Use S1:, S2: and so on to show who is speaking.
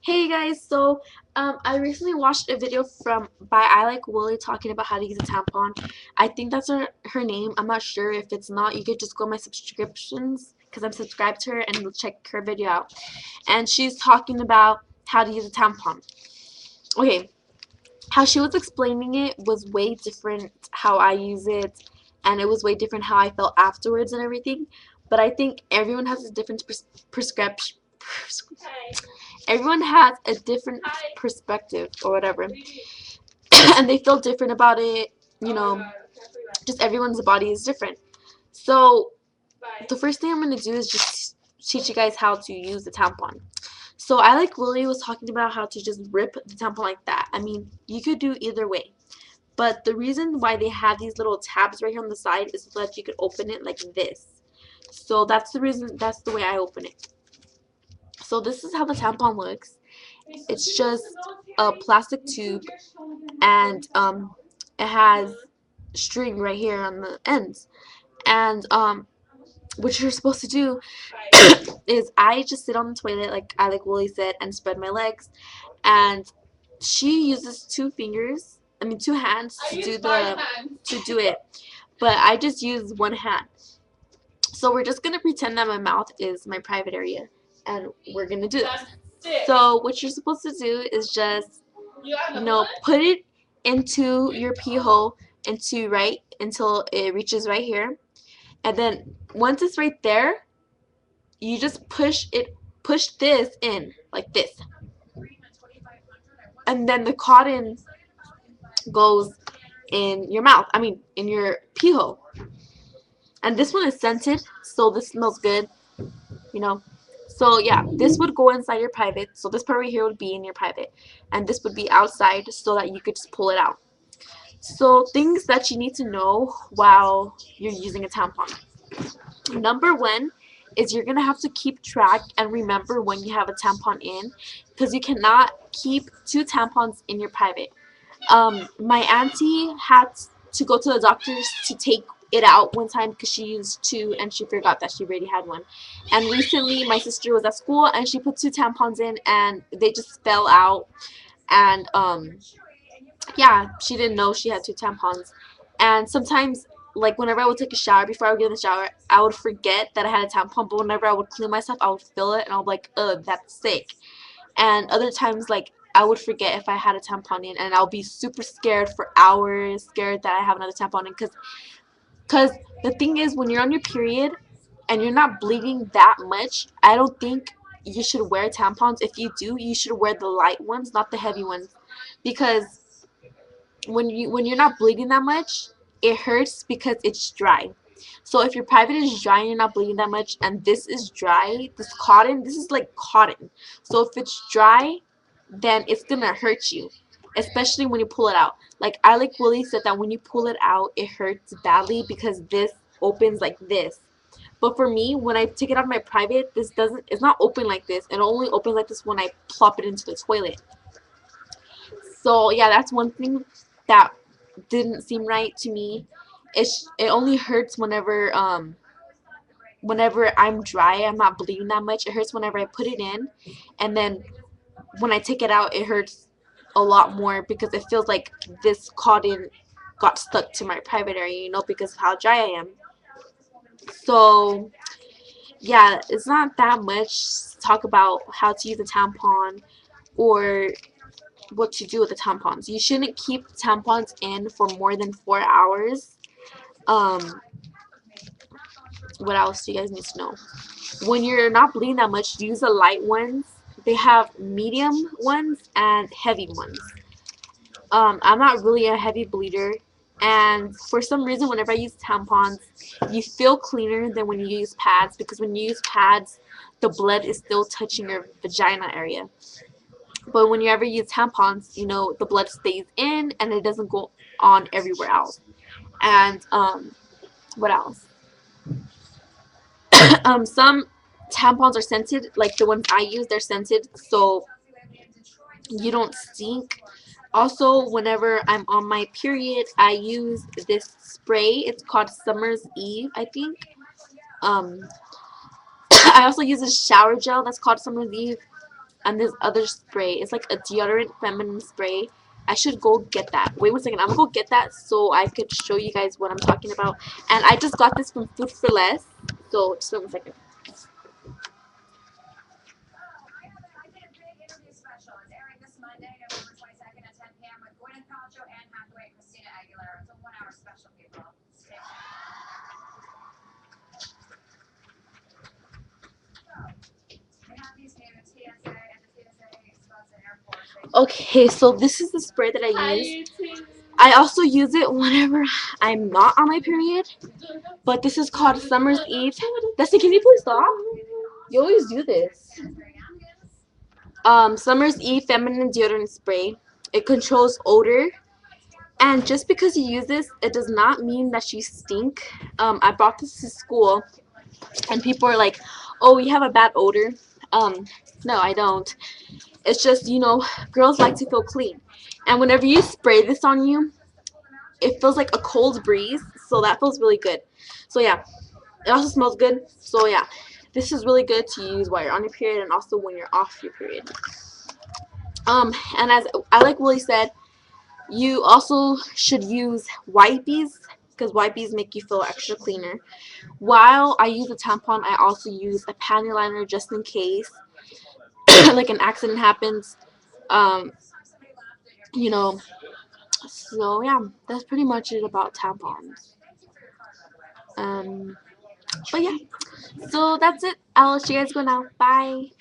S1: Hey guys, I recently watched a video from by I Like Willie talking about how to use a tampon. I think that's her name. I'm not sure. If it's not, you could just go on my subscriptions because I'm subscribed to her and check her video out. And she's talking about how to use a tampon. Okay, how she was explaining it was way different how I use it, and it was way different how I felt afterwards and everything. But I think everyone has a different prescription. Everyone has a different perspective or whatever, and they feel different about it. You know, just everyone's body is different. So the first thing I'm gonna do is just teach you guys how to use the tampon. So I like Willie was talking about how to just rip the tampon like that. I mean, you could do either way. But the reason why they have these little tabs right here on the side is so that you could open it like this. So that's the reason, that's the way I open it. So this is how the tampon looks. It's just a plastic tube, and it has string right here on the ends. And what you're supposed to do is I just sit on the toilet like I like Willie said and spread my legs, and she uses two hands to do it, but I just use one hand. So we're just gonna pretend that my mouth is my private area, and we're gonna do this. So what you're supposed to do is just put it into your pee hole into right until it reaches right here, and then once it's right there, you just push this in like this, and then the cotton goes in your mouth. I mean, in your pee hole. And this one is scented, so this smells good, you know. So yeah, this would go inside your private. So this part right here would be in your private, and this would be outside so that you could just pull it out. So things that you need to know while you're using a tampon. Number one is you're gonna have to keep track and remember when you have a tampon in, because you cannot keep two tampons in your private. My auntie had to go to the doctors to take it out one time because she used two and she forgot that she already had one. And recently, my sister was at school and she put two tampons in and they just fell out. And yeah, she didn't know she had two tampons. And sometimes, like whenever I would take a shower, before I would get in the shower, I would forget that I had a tampon. But whenever I would clean myself, I would feel it and I'll be like, ugh, that's sick. And other times, like, I would forget if I had a tampon in, and I'll be super scared for hours, scared that I have another tampon in, because the thing is, when you're on your period and you're not bleeding that much, I don't think you should wear tampons. If you do, you should wear the light ones, not the heavy ones, because when you're not bleeding that much, it hurts because it's dry. So if your private is dry and you're not bleeding that much, and this is dry, this is like cotton. So if it's dry, then it's gonna hurt you, especially when you pull it out. Like I like Willie said that when you pull it out, it hurts badly because this opens like this. But for me, when I take it out of my private, it's not open like this. It only opens like this when I plop it into the toilet. So yeah, that's one thing that didn't seem right to me. It only hurts whenever I'm dry. I'm not bleeding that much. It hurts whenever I put it in, and then when I take it out, it hurts a lot more because it feels like this cotton got stuck to my private area, because of how dry I am. So yeah, it's not that much to talk about how to use a tampon or what to do with the tampons. You shouldn't keep tampons in for more than 4 hours. Um, what else do you guys need to know? When you're not bleeding that much, use the light ones. They have medium ones and heavy ones. I'm not really a heavy bleeder, and for some reason, whenever I use tampons, you feel cleaner than when you use pads, because when you use pads, the blood is still touching your vagina area. But when you ever use tampons, the blood stays in and it doesn't go on everywhere else. And what else? Some tampons are scented, like the ones I use, they're scented, so you don't stink. Also, whenever I'm on my period, I use this spray. It's called Summer's Eve, I think. Um, I also use a shower gel that's called Summer's Eve. and this other spray. It's like a deodorant feminine spray. I should go get that. Wait 1 second. I'm gonna go get that so I could show you guys what I'm talking about. And I just got this from Food for Less. So just wait 1 second. Okay, so this is the spray that I use. I also use it whenever I'm not on my period. But this is called Summer's Eve. Dusty, can you please stop? You always do this. Summer's Eve feminine deodorant spray. It controls odor. And just because you use this, it does not mean that you stink. I brought this to school, and people are like, "Oh, you have a bad odor." No, I don't. It's just, girls like to feel clean. And whenever you spray this on you, it feels like a cold breeze, so that feels really good. So yeah, it also smells good. So yeah, this is really good to use while you're on your period and also when you're off your period. And as I like Willie said, you also should use wipes because wipes make you feel extra cleaner. While I use a tampon, I also use a panty liner just in case like an accident happens. Um, you know, so yeah, that's pretty much it about tampons. Um, but yeah, so that's it. I'll let you guys go now. Bye.